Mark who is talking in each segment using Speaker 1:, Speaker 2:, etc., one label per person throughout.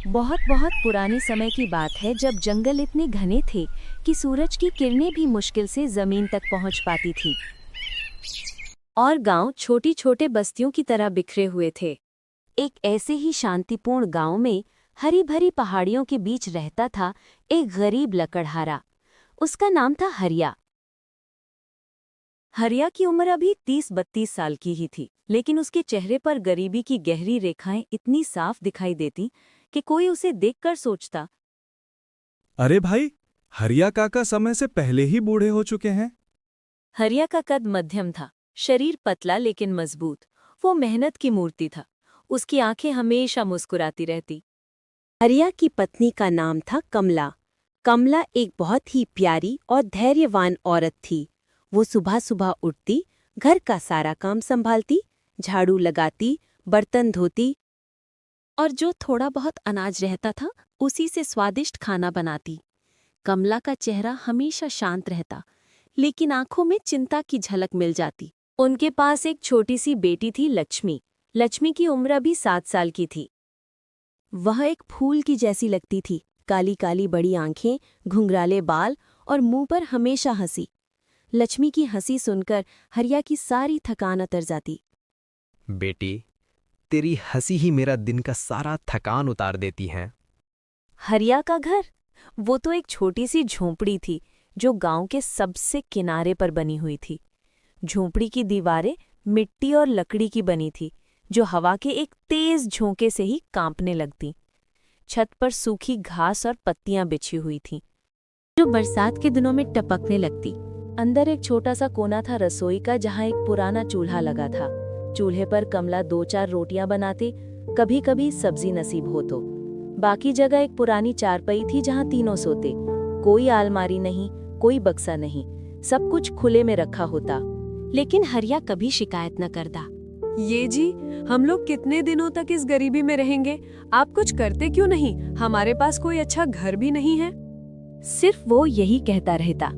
Speaker 1: बहुत बहुत पुराने समय की बात है जब जंगल इतने घने थे कि सूरज की किरणें भी मुश्किल से जमीन तक पहुंच पाती थी और गांव छोटी छोटे बस्तियों की तरह बिखरे हुए थे। एक ऐसे ही शांतिपूर्ण गांव में हरी भरी पहाड़ियों के बीच रहता था एक गरीब लकड़हारा। उसका नाम था हरिया। हरिया की उम्र अभी 30-32 साल की ही थी, लेकिन उसके चेहरे पर गरीबी की गहरी रेखाएं इतनी साफ दिखाई देती कि कोई उसे देखकर सोचता,
Speaker 2: अरे भाई, हरिया काका समय से पहले ही बूढ़े हो चुके हैं।
Speaker 1: हरिया का कद मध्यम था, शरीर पतला लेकिन मजबूत। वो मेहनत की मूर्ति था। उसकी आंखें हमेशा मुस्कुराती रहती। हरिया की पत्नी का नाम था कमला। कमला एक बहुत ही प्यारी और धैर्यवान औरत थी। वो सुबह सुबह उठती, घर का सारा काम संभालती, झाड़ू लगाती, बर्तन धोती और जो थोड़ा बहुत अनाज रहता था उसी से स्वादिष्ट खाना बनाती। कमला का चेहरा हमेशा शांत रहता, लेकिन आंखों में चिंता की झलक मिल जाती। उनके पास एक छोटी सी बेटी थी, लक्ष्मी। लक्ष्मी की उम्र अभी 7 साल की थी। वह एक फूल की जैसी लगती थी, काली काली बड़ी आंखें, घुंघराले बाल और मुंह पर हमेशा हंसी। लक्ष्मी की हंसी सुनकर हरिया की सारी थकान उतर जाती।
Speaker 3: बेटी, तेरी हंसी ही मेरा दिन का सारा थकान उतार देती है।
Speaker 1: हरिया का घर, वो तो एक छोटी सी झोंपड़ी थी जो गांव के सबसे किनारे पर बनी हुई थी। झोंपड़ी की दीवारें मिट्टी और लकड़ी की बनी थी, जो हवा के एक तेज झोंके से ही कांपने लगती। छत पर सूखी घास और पत्तियां बिछी हुई थीं, जो बरसात के दिनों में टपकने लगती। अंदर एक छोटा सा कोना था रसोई का, जहां एक पुराना चूल्हा लगा था। चूल्हे पर कमला 2-4 रोटियां बनाती, कभी कभी सब्जी नसीब हो तो। बाकी जगह एक पुरानी चारपाई थी जहां तीनों सोते। कोई आलमारी नहीं, कोई बक्सा नहीं, सब कुछ खुले में रखा होता। लेकिन हरिया कभी शिकायत न करता।
Speaker 4: ये जी, हम लोग कितने दिनों तक इस गरीबी में रहेंगे? आप कुछ करते क्यों नहीं? हमारे पास कोई अच्छा घर भी नहीं है।
Speaker 1: सिर्फ वो यही कहता रहता।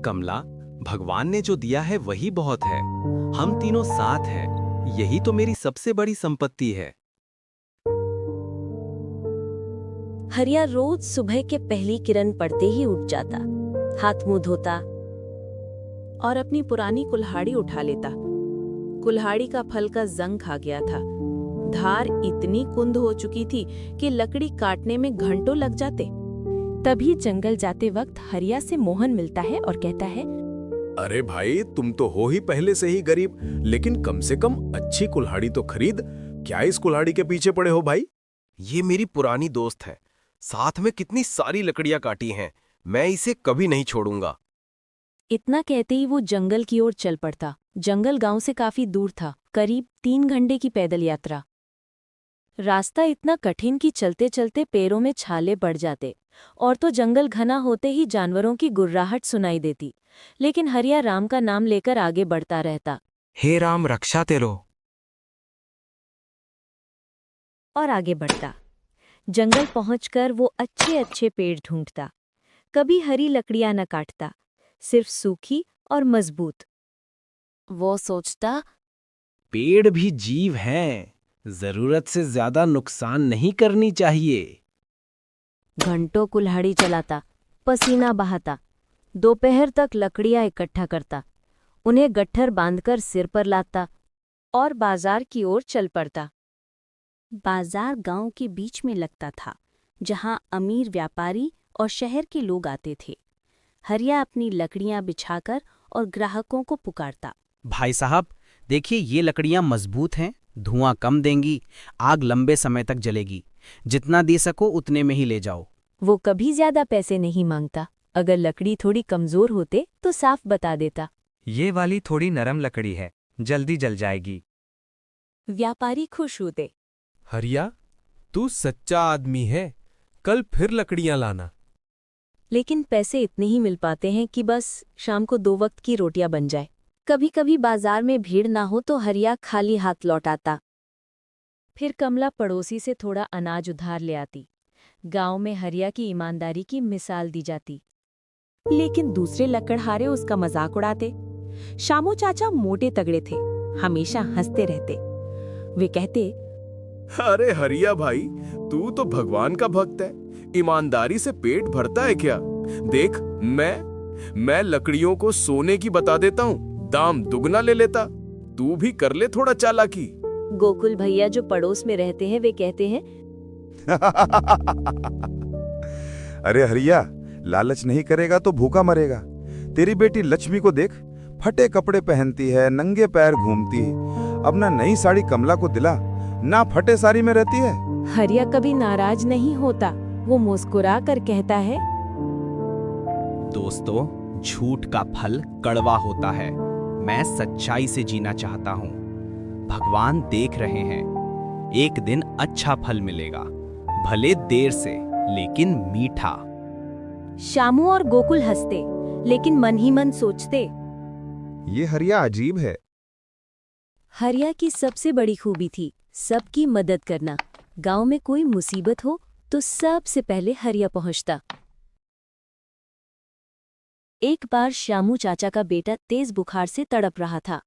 Speaker 3: कमला, भगवान ने जो दिया है वही बहुत है। हम तीनों साथ हैं, यही तो मेरी सबसे बड़ी संपत्ति है।
Speaker 1: हरिया रोज सुबह के पहली किरण पड़ते ही उठ जाता, हाथ मुंह धोता और अपनी पुरानी कुल्हाड़ी उठा लेता। कुल्हाड़ी का फल का जंग खा गया था। धार इतनी कुंद हो चुकी थी कि लकड़ी काटने में घंटों लग जाते। तभी जंगल जाते वक्त हरिया से मोहन मिलता है और कहता है,
Speaker 5: अरे भाई, तुम तो हो ही पहले से ही गरीब, लेकिन कम से कम अच्छी कुल्हाड़ी तो खरीद। क्या इस कुल्हाड़ी के पीछे पड़े हो भाई?
Speaker 3: ये मेरी पुरानी दोस्त है, साथ में कितनी सारी लकड़ियां काटी हैं। मैं इसे कभी नहीं छोड़ूंगा।
Speaker 1: इतना कहते ही वो जंगल की ओर चल पड़ता। जंगल गांव से काफी दूर था, करीब 3 घंटे की पैदल यात्रा। रास्ता इतना कठिन कि चलते चलते पैरों में छाले पड़ जाते, और तो जंगल घना होते ही जानवरों की गुर्राहट सुनाई देती। लेकिन हरिया राम का नाम लेकर आगे बढ़ता रहता
Speaker 3: हे राम, रक्षा तेरो।
Speaker 1: और आगे बढ़ता। जंगल पहुंचकर वो अच्छे अच्छे पेड़ ढूंढता। कभी हरी लकड़ियां न काटता, सिर्फ सूखी और मजबूत। वो सोचता,
Speaker 3: पेड़ भी जीव हैं, जरूरत से ज्यादा नुकसान नहीं करनी चाहिए।
Speaker 1: घंटों कुल्हाड़ी चलाता, पसीना बहाता। दोपहर तक लकड़ियां इकट्ठा करता, उन्हें गट्ठर बांधकर सिर पर लाता और बाजार की ओर चल पड़ता। बाजार गांव के बीच में लगता था, जहां अमीर व्यापारी और शहर के लोग आते थे। हरिया अपनी लकड़ियां बिछाकर और ग्राहकों को पुकारता।
Speaker 6: भाई साहब, देखिए ये लकड़ियां मजबूत हैं, धुआं कम देंगी, आग लंबे समय तक जलेगी। जितना दे सको उतने में ही ले जाओ।
Speaker 1: वो कभी ज्यादा पैसे नहीं मांगता। अगर लकड़ी थोड़ी कमजोर होते तो साफ बता देता।
Speaker 7: ये वाली थोड़ी नरम लकड़ी है, जल्दी जल जाएगी।
Speaker 1: व्यापारी खुश होते।
Speaker 2: हरिया, तू सच्चा आदमी है, कल फिर लकड़ियां लाना।
Speaker 1: लेकिन पैसे इतने ही मिल पाते हैं कि बस शाम को 2 वक्त की रोटियां बन जाए। कभी कभी बाजार में भीड़ ना हो तो हरिया खाली हाथ लौट आता। फिर कमला पड़ोसी से थोड़ा अनाज उधार ले आती। गांव में हरिया की ईमानदारी की मिसाल दी जाती। लेकिन दूसरे लकड़हारे उसका मजाक उड़ाते। शामू चाचा मोटे तगड़े थे, हमेशा हंसते रहते। वे कहते,
Speaker 5: अरे हरिया भाई, तू तो भगवान का भक्त है। ईमानदारी से पेट भरता है क्या? देख, मैं लकड़ियों को सोने की बता देता हूँ, दाम दुगना ले लेता। तू भी कर ले थोड़ा चालाकी।
Speaker 1: गोकुल भैया जो पड़ोस में रहते हैं वे कहते हैं,
Speaker 8: अरे हरिया, लालच नहीं करेगा तो भूखा मरेगा। तेरी बेटी लक्ष्मी को देख, फटे कपड़े पहनती है, नंगे पैर घूमती है। अब ना नई साड़ी कमला को दिला, ना फटे साड़ी में रहती है।
Speaker 1: हरिया कभी नाराज नहीं होता, वो मुस्कुरा कर कहता है,
Speaker 3: दोस्तों, झूठ का फल कड़वा होता है। मैं सच्चाई से जीना चाहता हूँ। भगवान देख रहे हैं, एक दिन अच्छा फल मिलेगा, भले देर से लेकिन मीठा।
Speaker 1: शामू और गोकुल हंसते, लेकिन मन ही मन सोचते,
Speaker 8: ये हरिया अजीब है।
Speaker 1: हरिया की सबसे बड़ी खूबी थी सबकी मदद करना। गांव में कोई मुसीबत हो तो सबसे पहले हरिया पहुंचता। एक बार श्यामू चाचा का बेटा तेज बुखार से तड़प रहा था।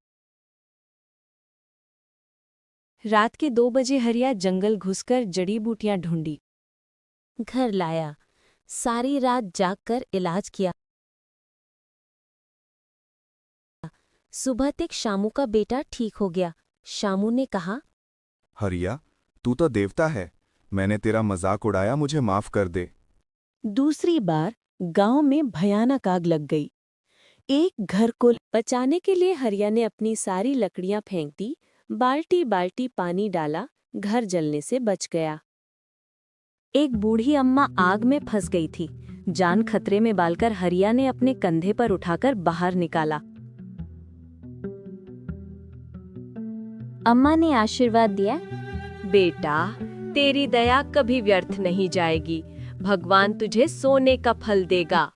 Speaker 1: रात के 2 बजे हरिया जंगल घुसकर जड़ी बूटियां ढूंढी, घर लाया, सारी रात जागकर इलाज किया। सुबह तक शामू का बेटा ठीक हो गया। शामू ने कहा,
Speaker 8: हरिया, तू तो देवता है। मैंने तेरा मजाक उड़ाया, मुझे माफ कर दे।
Speaker 1: दूसरी बार गांव में भयानक आग लग गई। एक घर को बचाने के लिए हरिया ने अपनी सारी लकड़ियां फेंक दी, बाल्टी बाल्टी पानी डाला, घर जलने से बच गया। एक बूढ़ी अम्मा आग में फंस गई थी। जान खतरे में डालकर हरिया ने अपने कंधे पर उठाकर बाहर निकाला। अम्मा ने आशीर्वाद दिया, बेटा, तेरी दया कभी व्यर्थ नहीं जाएगी, भगवान तुझे सोने का फल देगा।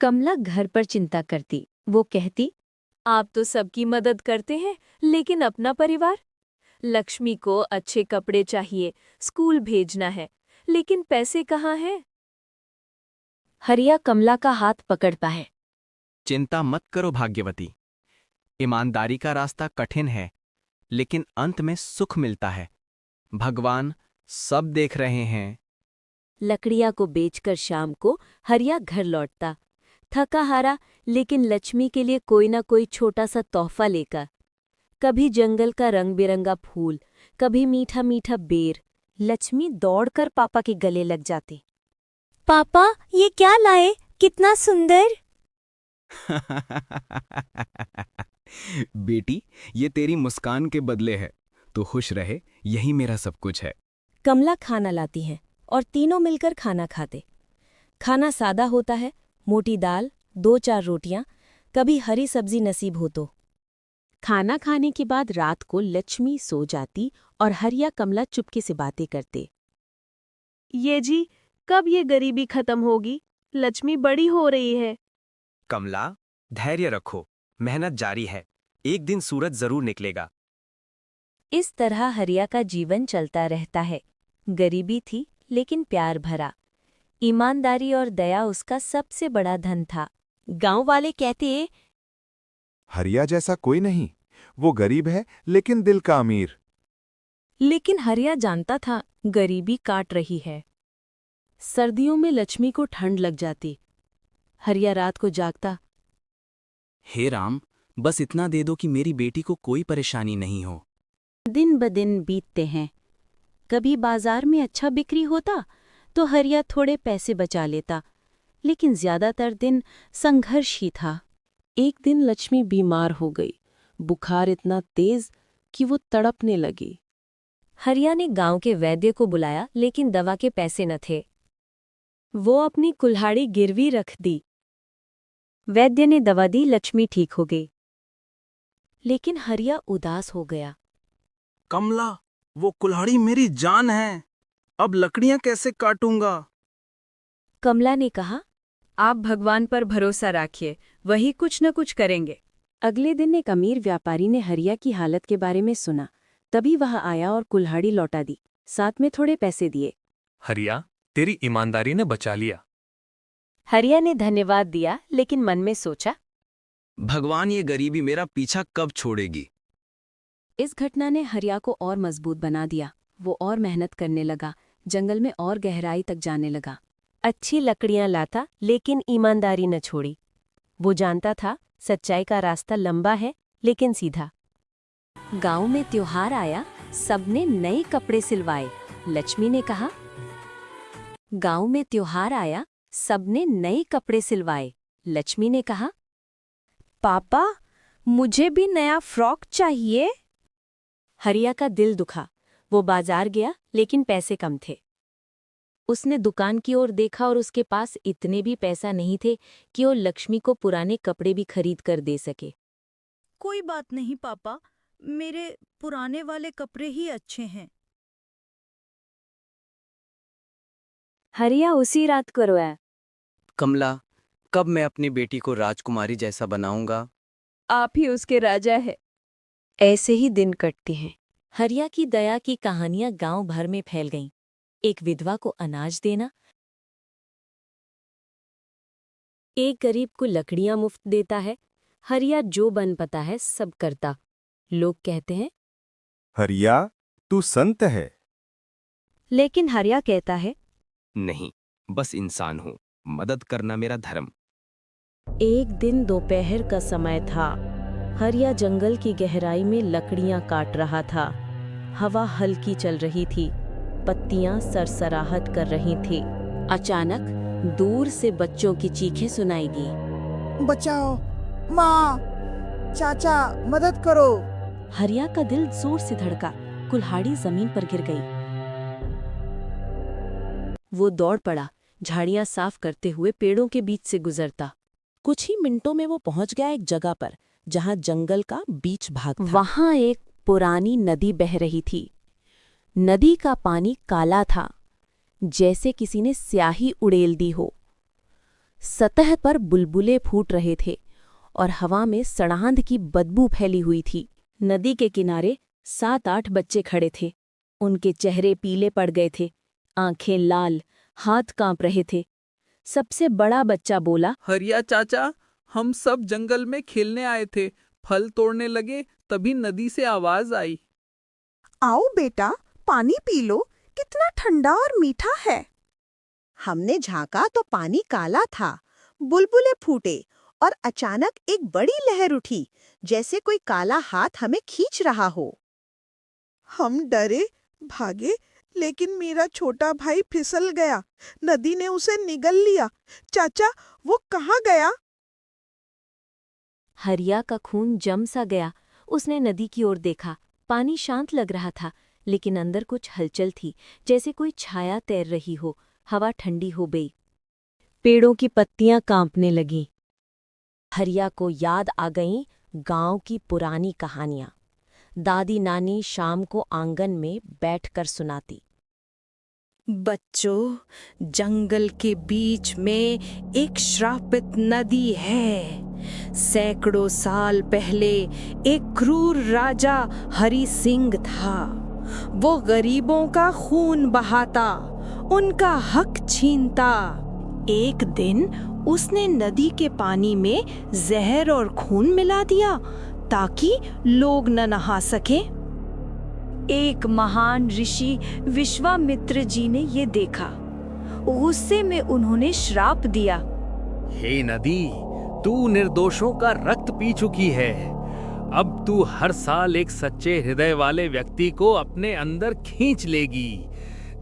Speaker 1: कमला घर पर चिंता करती। वो कहती, आप तो सबकी मदद करते हैं, लेकिन अपना परिवार? लक्ष्मी को अच्छे कपड़े चाहिए, स्कूल भेजना है, लेकिन पैसे कहाँ हैं? हरिया कमला का हाथ पकड़ता है।
Speaker 3: चिंता मत करो भाग्यवती। ईमानदारी का रास्ता कठिन है, लेकिन अंत में सुख मिलता है। भगवान सब देख रहे हैं।
Speaker 1: लकड़ियां को बेचकर शाम को हरिया घर लौटता, थका हारा, लेकिन लक्ष्मी के लिए कोई ना कोई छोटा सा तोहफा लेकर। कभी जंगल का रंग बिरंगा फूल, कभी मीठा मीठा बेर। लक्ष्मी दौड़कर पापा के गले लग जाती। पापा, ये क्या लाए? कितना सुंदर!
Speaker 3: बेटी, ये तेरी मुस्कान के बदले है। तू खुश रहे, यही मेरा सब कुछ है।
Speaker 1: कमला खाना लाती हैं और तीनों मिलकर खाना खाते। खाना सादा होता है, मोटी दाल, 2-4 रोटियां, कभी हरी सब्जी नसीब हो तो। खाना खाने के बाद रात को लक्ष्मी सो जाती और हरिया कमला चुपके से बातें करते। ये जी, कब ये गरीबी खत्म होगी? लक्ष्मी बड़ी हो रही है।
Speaker 3: कमला, धैर्य रखो, मेहनत जारी है, एक दिन सूरज जरूर निकलेगा।
Speaker 1: इस तरह हरिया का जीवन चलता रहता है। गरीबी थी, लेकिन प्यार भरा। ईमानदारी और दया उसका सबसे बड़ा धन था। गांव वाले कहते,
Speaker 8: हरिया जैसा कोई नहीं। वो गरीब है, लेकिन दिल का अमीर।
Speaker 1: लेकिन हरिया जानता था गरीबी काट रही है। सर्दियों में लक्ष्मी को ठंड लग जाती। हरिया रात को जागता,
Speaker 3: हे राम, बस इतना दे दो कि मेरी बेटी को कोई परेशानी नहीं हो।
Speaker 1: दिन ब दिन बीतते हैं। कभी बाजार में अच्छा बिक्री होता तो हरिया थोड़े पैसे बचा लेता, लेकिन ज्यादातर दिन संघर्ष ही था। एक दिन लक्ष्मी बीमार हो गई। बुखार इतना तेज कि वो तड़पने लगी। हरिया ने गांव के वैद्य को बुलाया, लेकिन दवा के पैसे न थे। वो अपनी कुल्हाड़ी गिरवी रख दी। वैद्य ने दवा दी, लक्ष्मी ठीक हो गई। लेकिन हरिया उदास हो गया।
Speaker 9: कमला, वो कुल्हाड़ी मेरी जान है। अब लकड़ियां कैसे काटूंगा?
Speaker 1: कमला ने कहा,
Speaker 4: आप भगवान पर भरोसा रखिए, वही कुछ न कुछ करेंगे।
Speaker 1: अगले दिन एक अमीर व्यापारी ने हरिया की हालत के बारे में सुना। तभी वह आया और कुल्हाड़ी लौटा दी, साथ में थोड़े पैसे दिए।
Speaker 10: हरिया, तेरी ईमानदारी ने बचा लिया।
Speaker 1: हरिया ने धन्यवाद दिया, लेकिन मन में सोचा,
Speaker 3: भगवान, ये गरीबी मेरा पीछा कब छोड़ेगी?
Speaker 1: इस घटना ने हरिया को और मजबूत बना दिया। वो और मेहनत करने लगा, जंगल में और गहराई तक जाने लगा। अच्छी लकड़ियां लाता लेकिन ईमानदारी न छोड़ी। वो जानता था सच्चाई का रास्ता लंबा है लेकिन सीधा। गांव में त्योहार आया, सबने नए कपड़े सिलवाए। लक्ष्मी ने कहा, गांव में त्योहार आया, सबने नए कपड़े सिलवाए। लक्ष्मी ने कहा, पापा मुझे भी नया फ्रॉक चाहिए। हरिया का दिल दुखा। वो बाजार गया लेकिन पैसे कम थे। उसने दुकान की ओर देखा और उसके पास इतने भी पैसा नहीं थे कि वो लक्ष्मी को पुराने कपड़े भी खरीद कर दे सके।
Speaker 11: कोई बात नहीं पापा, मेरे पुराने वाले कपड़े ही अच्छे हैं।
Speaker 1: हरिया उसी रात को रोया।
Speaker 6: कमला, कब मैं अपनी बेटी को राजकुमारी जैसा बनाऊंगा?
Speaker 4: आप ही उसके राजा है।
Speaker 1: ऐसे ही दिन कटते हैं। हरिया की दया की कहानियां गांव भर में फैल गईं। एक विधवा को अनाज देना, एक गरीब को लकड़ियां मुफ्त देता है। हरिया जो बन पता है सब करता। लोग कहते हैं,
Speaker 8: हरिया तू संत है।
Speaker 1: लेकिन हरिया कहता है,
Speaker 3: नहीं, बस इंसान हूँ, मदद करना मेरा धर्म।
Speaker 1: एक दिन दोपहर का समय था। हरिया जंगल की गहराई में लकड़ियां काट रहा था। हवा हल्की चल रही थी, पत्तियां सरसराहट कर रही थी। अचानक दूर से बच्चों की चीखें सुनाई दी।
Speaker 11: बचाओ, माँ, चाचा, मदद करो।
Speaker 1: हरिया का दिल जोर से धड़का। कुल्हाड़ी जमीन पर गिर गई। वो दौड़ पड़ा, झाड़ियां साफ करते हुए पेड़ों के बीच से गुजरता। कुछ ही मिनटों में वो पहुंच गया एक जगह पर जहां जंगल का बीच भाग था। वहां एक पुरानी नदी बह रही थी। नदी का पानी काला था, जैसे किसी ने स्याही उड़ेल दी हो। सतह पर बुलबुले फूट रहे थे और हवा में सड़ांध की बदबू फैली हुई थी। नदी के किनारे 7-8 बच्चे खड़े थे। उनके चेहरे पीले पड़ गए थे, आंखें लाल, हाथ कांप रहे थे। सबसे बड़ा बच्चा बोला,
Speaker 9: हरिया चाचा, हम सब जंगल में खेलने आए थे, फल तोड़ने लगे तभी नदी से आवाज आई।
Speaker 11: आओ बेटा, पानी पी लो, कितना ठंडा और मीठा है। हमने झांका तो पानी काला था, बुलबुले फूटे और अचानक एक बड़ी लहर उठी, जैसे कोई काला हाथ हमें खींच रहा हो। हम डरे, भागे, लेकिन मेरा छोटा भाई फिसल गया। नदी ने उसे निगल लिया। चाचा, वो कहाँ गया?
Speaker 1: हरिया का खून जम सा गया। उसने नदी की ओर देखा। पानी शांत लग रहा था, लेकिन अंदर कुछ हलचल थी, जैसे कोई छाया तैर रही हो। हवा ठंडी हो गई, पेड़ों की पत्तियां कांपने लगीं। हरिया को याद आ गईं गांव की पुरानी कहानियां। दादी नानी शाम को आंगन में बैठकर सुनाती।
Speaker 11: बच्चों, जंगल के बीच में एक श्रापित नदी है। सैकड़ों साल पहले एक क्रूर राजा हरि सिंह था। वो गरीबों का खून बहाता, उनका हक छीनता। एक दिन उसने नदी के पानी में जहर और खून मिला दिया ताकि लोग न नहा सकें। एक महान ऋषि विश्वामित्र जी ने ये देखा। गुस्से में उन्होंने श्राप दिया,
Speaker 10: हे नदी, तू निर्दोषों का रक्त पी चुकी है। अब तू हर साल एक सच्चे हृदय वाले व्यक्ति को अपने अंदर खींच लेगी।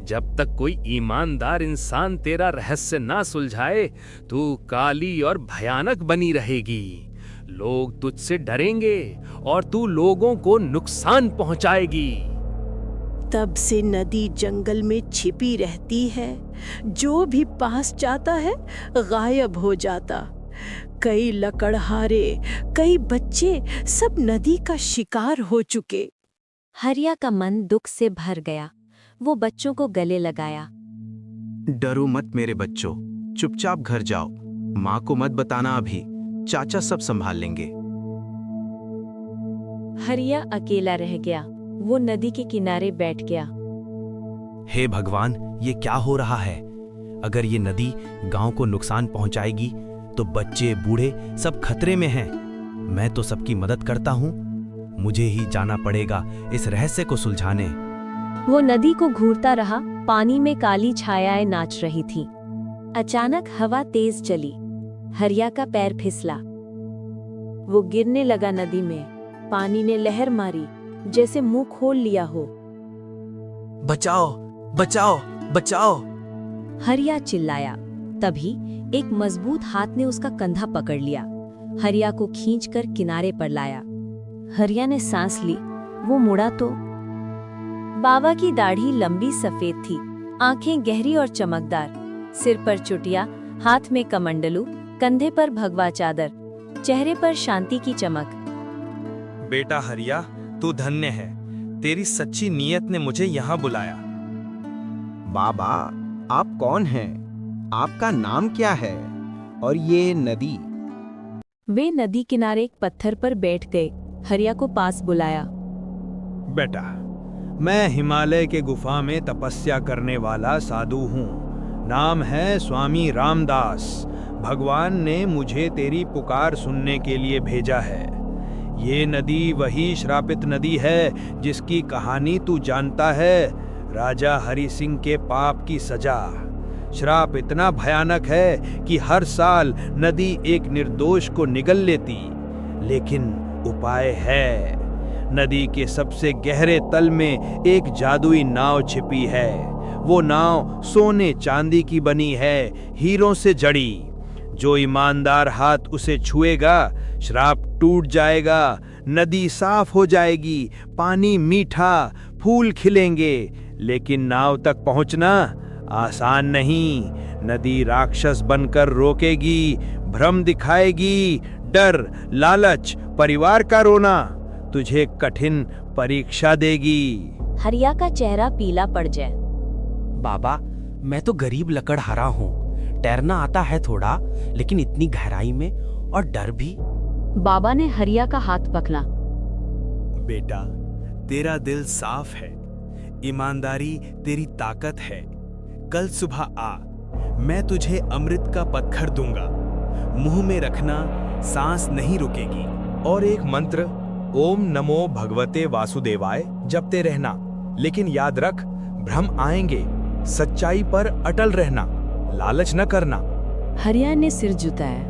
Speaker 10: जब तक कोई ईमानदार इंसान तेरा रहस्य ना सुलझाए, तू काली और भयानक बनी रहेगी। लोग तुझसे डरेंगे और तू लोगों को नुकसान पहुंचाएगी।
Speaker 11: तब से नदी जंगल में छिपी रहती है। जो भी पास जाता है गायब हो जाता। कई लकड़हारे, कई बच्चे सब नदी का शिकार हो चुके।
Speaker 1: हरिया का मन दुख से भर गया। वो बच्चों को गले लगाया।
Speaker 3: डरो मत मेरे बच्चों, चुपचाप घर जाओ। माँ को मत बताना अभी, चाचा सब संभाल लेंगे।
Speaker 1: हरिया अकेला रह गया। वो नदी के किनारे बैठ गया।
Speaker 3: हे भगवान, ये क्या हो रहा है? अगर ये नदी गांव को नुकसान पहुंचाएगी तो बच्चे बूढ़े सब खतरे में हैं। मैं तो सबकी मदद करता हूँ, मुझे ही जाना पड़ेगा इस रहस्य को सुलझाने।
Speaker 1: वो नदी को घूरता रहा। पानी में काली छायाएं नाच रही थीं। अचानक हवा तेज चली। हरिया का पैर फिसला। वो गिरने लगा नदी में। पानी ने लहर मारी, जैसे मुंह खोल लिया हो।
Speaker 3: बचाओ, बचाओ, बचाओ!
Speaker 1: हरिया चिल्लाया। तभी एक मजबूत हाथ ने उसका कंधा पकड़ लिया। हरिया को खींचकर किनारे पर लाया। हरिया ने सांस ली। वो मुड़ा तो बाबा की दाढ़ी लंबी सफेद थी, आंखें गहरी और चमकदार, सिर पर चुटिया, हाथ में कमंडलू, कंधे पर भगवा चादर, चेहरे पर शांति की चमक।
Speaker 3: बेटा हरिया, तू धन्य है। तेरी सच्ची नीयत ने मुझे यहाँ बुलाया।
Speaker 6: बाबा, आप कौन हैं? आपका नाम क्या है? और ये नदी?
Speaker 1: वे नदी किनारे एक पत्थर पर बैठ गए। हरिया को पास बुलाया।
Speaker 2: बेटा, मैं हिमालय के गुफा में तपस्या करने वाला साधु हूँ। नाम है स्वामी रामदास। भगवान ने मुझे तेरी पुकार सुनने के लिए भेजा है। ये नदी वही श्रापित नदी है जिसकी कहानी तू जानता है। राजा हरि सिंह के पाप की सजा। श्राप इतना भयानक है कि हर साल नदी एक निर्दोष को निगल लेती। लेकिन उपाय है। नदी के सबसे गहरे तल में एक जादुई नाव छिपी है। वो नाव सोने चांदी की बनी है, हीरों से जड़ी। जो ईमानदार हाथ उसे छुएगा, श्राप टूट जाएगा, नदी साफ हो जाएगी, पानी मीठा, फूल खिलेंगे। लेकिन नाव तक पहुंचना आसान नहीं। नदी राक्षस बनकर रोकेगी, भ्रम दिखाएगी, डर, लालच, परिवार का रोना, तुझे कठिन परीक्षा देगी।
Speaker 1: हरिया का चेहरा पीला पड़ जाए।
Speaker 6: बाबा, मैं तो गरीब लकड़हारा हूँ। तैरना आता है थोड़ा, लेकिन इतनी गहराई में, और डर भी।
Speaker 1: बाबा ने हरिया का हाथ पकड़ा।
Speaker 3: बेटा, तेरा दिल साफ है। ईमानदारी तेरी ताकत है। कल सुबह आ, मैं तुझे अमृत का पत्थर दूंगा। मुंह में रखना, सांस नहीं रुकेगी। और एक मंत्र, ओम नमो भगवते वासुदेवाय, जपते रहना। लेकिन याद रख, भ्रम आएंगे। सच्चाई पर अटल रहना, लालच न करना।
Speaker 1: हरिया ने सिर झुकाया।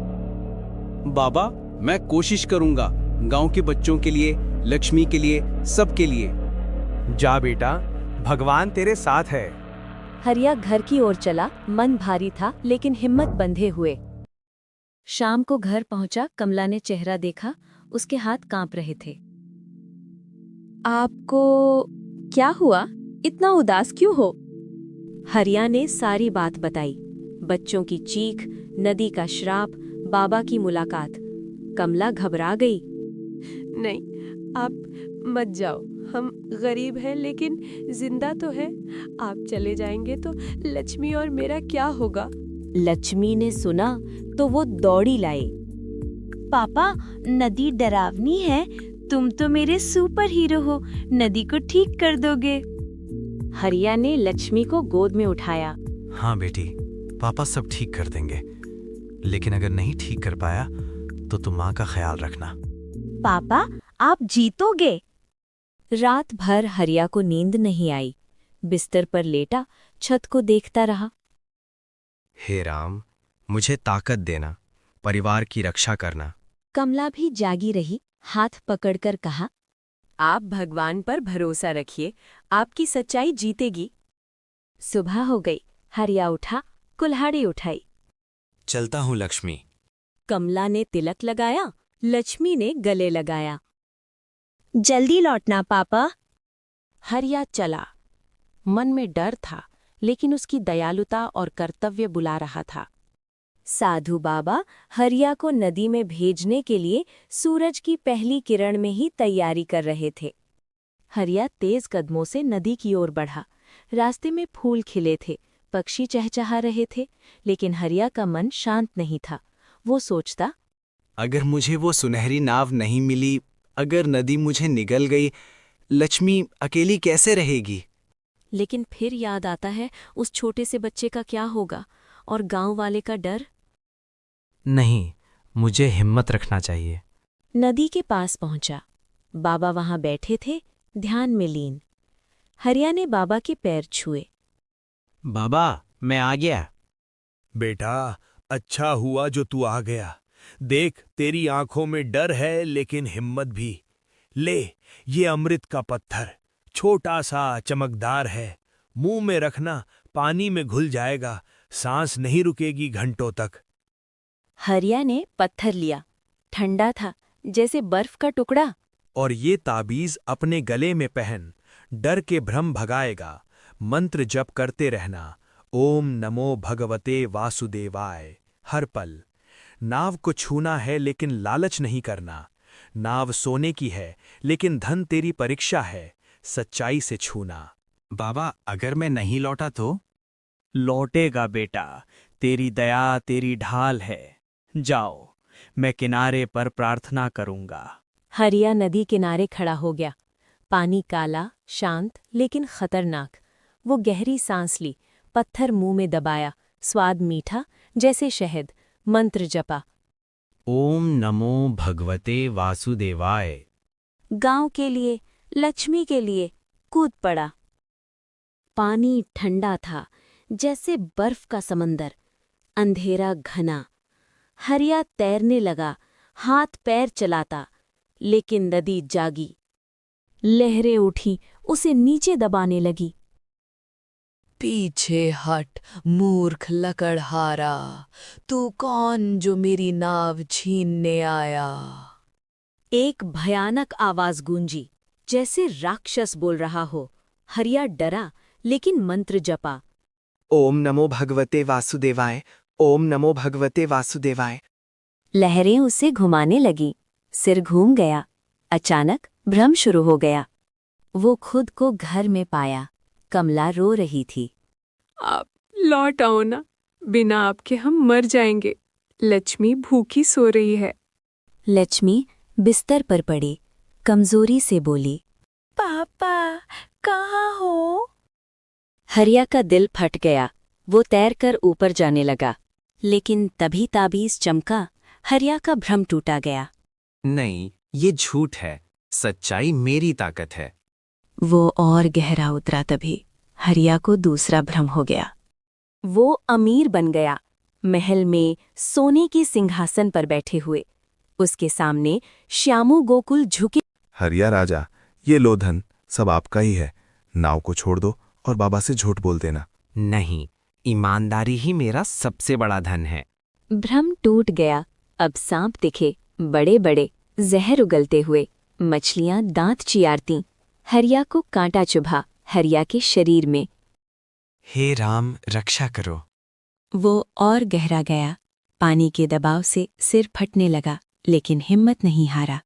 Speaker 6: बाबा, मैं कोशिश करूंगा। गांव के बच्चों के लिए, लक्ष्मी के लिए, सबके लिए।
Speaker 3: जा बेटा, भगवान तेरे साथ है।
Speaker 1: हरिया घर की ओर चला। मन भारी था, लेकिन हिम्मत बंधे हुए। शाम को घर पहुंचा। कमला ने चेहरा देखा। उसके हाथ कांप रहे थे। आपको क्या हुआ? इतना उदास क्यों हो? हरिया ने सारी बात बताई। बच्चों की चीख, नदी का श्राप, बाबा की मुलाकात। कमला घबरा गई।
Speaker 4: नहीं, आप मत जाओ। हम गरीब हैं, लेकिन जिंदा तो है। आप चले जाएंगे तो लक्ष्मी और मेरा क्या होगा?
Speaker 1: लक्ष्मी ने सुना तो वो दौड़ी लाई। पापा, नदी डरावनी है। तुम तो मेरे सुपर हीरो हो। नदी को ठीक कर दोगे? हरिया ने लक्ष्मी को गोद में उठाया।
Speaker 3: हाँ बेटी, पापा सब ठीक कर देंगे। लेकिन अगर नहीं ठीक कर पाया तो तुम माँ का ख्याल रखना।
Speaker 1: पापा, आप जीतोगे। रात भर हरिया को नींद नहीं आई। बिस्तर पर लेटा छत को देखता रहा।
Speaker 3: हे राम, मुझे ताकत देना, परिवार की रक्षा करना।
Speaker 1: कमला भी जागी रही। हाथ पकड़कर कहा,
Speaker 4: आप भगवान पर भरोसा रखिए। आपकी सच्चाई जीतेगी।
Speaker 1: सुबह हो गई। हरिया उठा, कुल्हाड़ी उठाई।
Speaker 3: चलता हूँ लक्ष्मी।
Speaker 1: कमला ने तिलक लगाया। लक्ष्मी ने गले लगाया। जल्दी लौटना पापा। हरिया चला। मन में डर था, लेकिन उसकी दयालुता और कर्तव्य बुला रहा था। साधु बाबा हरिया को नदी में भेजने के लिए सूरज की पहली किरण में ही तैयारी कर रहे थे। हरिया तेज कदमों से नदी की ओर बढ़ा। रास्ते में फूल खिले थे, पक्षी चहचहा रहे थे, लेकिन हरिया का मन शांत नहीं था। वो सोचता,
Speaker 3: अगर मुझे वो सुनहरी नाव नहीं मिली, अगर नदी मुझे निगल गई, लक्ष्मी अकेली कैसे रहेगी?
Speaker 1: लेकिन फिर याद आता है उस छोटे से बच्चे का क्या होगा, और गांव वाले का डर।
Speaker 3: नहीं, मुझे हिम्मत रखना चाहिए।
Speaker 1: नदी के पास पहुंचा। बाबा वहां बैठे थे, ध्यान में लीन। हरिया ने बाबा के पैर छुए।
Speaker 6: बाबा, मैं आ गया।
Speaker 2: बेटा, अच्छा हुआ जो तू आ गया। देख, तेरी आंखों में डर है लेकिन हिम्मत भी। ले, ये अमृत का पत्थर, छोटा सा, चमकदार है। मुंह में रखना, पानी में घुल जाएगा, सांस नहीं रुकेगी घंटों तक।
Speaker 1: हरिया ने पत्थर लिया। ठंडा था, जैसे बर्फ का टुकड़ा।
Speaker 2: और ये ताबीज अपने गले में पहन, डर के भ्रम भगाएगा। मंत्र जप करते रहना, ओम नमो भगवते वासुदेवाय, हर पल। नाव को छूना है लेकिन लालच नहीं करना। नाव सोने की है लेकिन धन तेरी परीक्षा है, सच्चाई से छूना।
Speaker 3: बाबा, अगर मैं नहीं लौटा तो?
Speaker 6: लौटेगा बेटा, तेरी दया तेरी ढाल है। जाओ, मैं किनारे पर प्रार्थना करूंगा।
Speaker 1: हरिया नदी किनारे खड़ा हो गया। पानी काला, शांत लेकिन खतरनाक। वो गहरी सांस ली, पत्थर मुंह में दबाया, स्वाद मीठा जैसे शहद। मंत्र जपा,
Speaker 3: ओम नमो भगवते वासुदेवाय।
Speaker 1: गांव के लिए, लक्ष्मी के लिए कूद पड़ा। पानी ठंडा था, जैसे बर्फ का समंदर। अंधेरा घना। हरिया तैरने लगा, हाथ पैर चलाता, लेकिन नदी जागी। लहरें उठी, उसे नीचे दबाने लगी।
Speaker 4: पीछे हट मूर्ख लकड़हारा, तू कौन जो मेरी नाव छीनने आया?
Speaker 1: एक भयानक आवाज गूंजी, जैसे राक्षस बोल रहा हो। हरिया डरा, लेकिन मंत्र जपा,
Speaker 3: ओम नमो भगवते वासुदेवाय, ओम नमो भगवते वासुदेवाय।
Speaker 1: लहरें उसे घुमाने लगी, सिर घूम गया। अचानक भ्रम शुरू हो गया। वो खुद को घर में पाया। कमला रो रही थी।
Speaker 4: आप लौट आओ ना, बिना आपके हम मर जाएंगे। लक्ष्मी भूखी सो रही है।
Speaker 1: लक्ष्मी बिस्तर पर पड़ी, कमजोरी से बोली,
Speaker 4: पापा कहाँ हो?
Speaker 1: हरिया का दिल फट गया। वो तैरकर ऊपर जाने लगा, लेकिन तभी ताबीज चमका। हरिया का भ्रम टूटा गया।
Speaker 3: नहीं, ये झूठ है। सच्चाई मेरी ताकत है।
Speaker 1: वो और गहरा उतरा। तभी हरिया को दूसरा भ्रम हो गया। वो अमीर बन गया, महल में सोने के सिंहासन पर बैठे हुए। उसके सामने श्यामू गोकुल झुके।
Speaker 8: हरिया राजा, ये लो धन, सब आपका ही है। नाव को छोड़ दो और बाबा से झूठ बोल देना।
Speaker 3: नहीं, ईमानदारी ही मेरा सबसे बड़ा धन है।
Speaker 1: भ्रम टूट गया। अब सांप दिखे, बड़े बड़े, जहर उगलते हुए। मछलियां दांत चियारती। हरिया को कांटा चुभा हरिया के शरीर में।
Speaker 3: हे राम, रक्षा करो।
Speaker 1: वो और गहरा गया। पानी के दबाव से सिर फटने लगा, लेकिन हिम्मत नहीं हारा।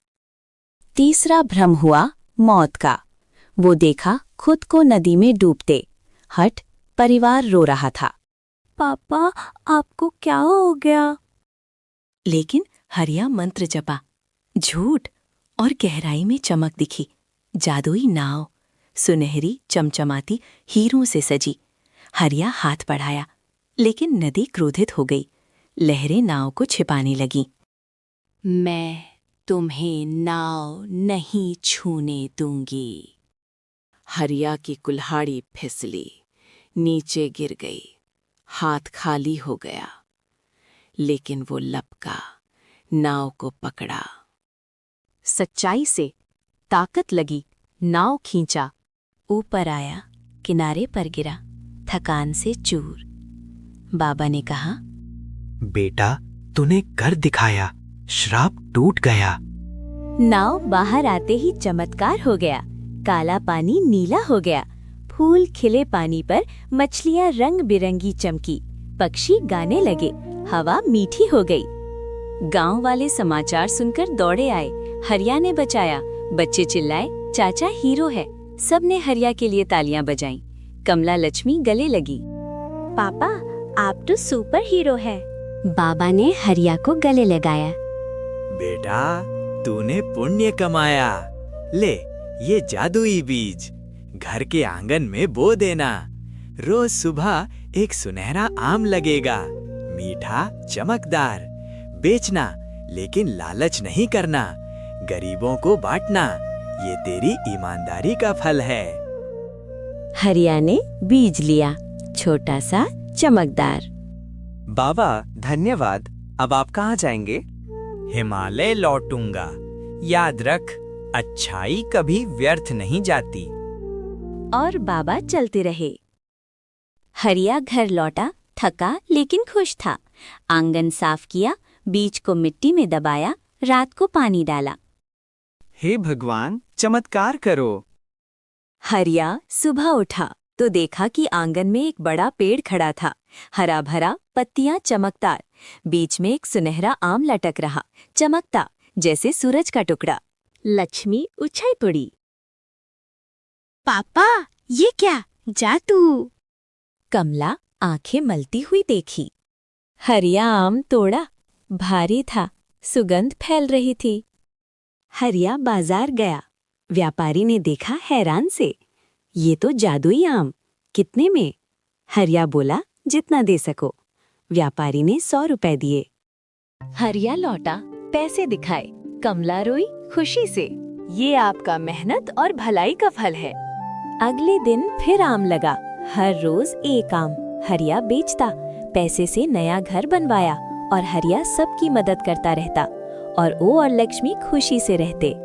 Speaker 1: तीसरा भ्रम हुआ मौत का। वो देखा खुद को नदी में डूबते। हट, परिवार रो रहा था। पापा, आपको क्या हो गया? लेकिन हरिया मंत्र जपा। झूठ और गहराई में चमक दिखी। जादुई नाव, सुनहरी चमचमाती हीरों से सजी। हरिया हाथ बढ़ाया, लेकिन नदी क्रोधित हो गई। लहरें नाव को छिपाने लगीं। मैं तुम्हें नाव नहीं छूने दूंगी। हरिया की कुल्हाड़ी फिसली, नीचे गिर गई। हाथ खाली हो गया, लेकिन वो लपका, नाव को पकड़ा। सच्चाई से ताकत लगी, नाव खींचा। ऊपर आया, किनारे पर गिरा, थकान से चूर। बाबा ने कहा,
Speaker 3: बेटा, तूने कर दिखाया, श्राप टूट गया।
Speaker 1: नाव बाहर आते ही चमत्कार हो गया। काला पानी नीला हो गया। फूल खिले पानी पर मछलियां रंग बिरंगी चमकी। पक्षी गाने लगे। हवा मीठी हो गई। गांव वाले समाचार सुनकर दौड़े आए। हरिया ने बचाया। बच्चे चिल्लाए, चाचा हीरो है। सबने हरिया के लिए तालियां बजाईं। कमला लक्ष्मी गले लगी। पापा, आप तो सुपर हीरो है। बाबा ने हरिया को गले लगाया।
Speaker 12: बेटा, तूने पुण्य कमाया। ले, ये जादुई बीज घर के आंगन में बो देना। रोज सुबह एक सुनहरा आम लगेगा, मीठा, चमकदार। बेचना, लेकिन लालच नहीं करना। गरीबों को बांटना, ये तेरी ईमानदारी का फल है।
Speaker 1: हरिया ने बीज लिया, छोटा सा चमकदार।
Speaker 12: बाबा धन्यवाद। अब आप कहाँ जाएंगे? हिमालय लौटूंगा। याद रख, अच्छाई कभी व्यर्थ नहीं जाती।
Speaker 1: और बाबा चलते रहे। हरिया घर लौटा, थका लेकिन खुश था। आंगन साफ किया, बीज को मिट्टी में दबाया, रात को पानी डाला।
Speaker 12: हे भगवान, चमत्कार करो।
Speaker 1: हरिया सुबह उठा तो देखा कि आंगन में एक बड़ा पेड़ खड़ा था, हरा भरा, पत्तियां चमकदार। बीच में एक सुनहरा आम लटक रहा, चमकता जैसे सूरज का टुकड़ा। लक्ष्मी उछल पड़ी।
Speaker 11: पापा, ये क्या जादू?
Speaker 1: कमला आंखें मलती हुई देखी। हरिया आम तोड़ा, भारी था, सुगंध फैल रही थी। हरिया बाजार गया। व्यापारी ने देखा हैरान से। ये तो जादुई आम, कितने में? हरिया बोला, जितना दे सको। व्यापारी ने 100 रुपए दिए। हरिया लौटा, पैसे दिखाए। कमला रोई खुशी से। ये आपका मेहनत और भलाई का फल है। अगले दिन फिर आम लगा, हर रोज एक आम। हरिया बेचता, पैसे से नया घर बनवाया और हरिया सबकी मदद करता रहता और वो और लक्ष्मी खुशी से रहते।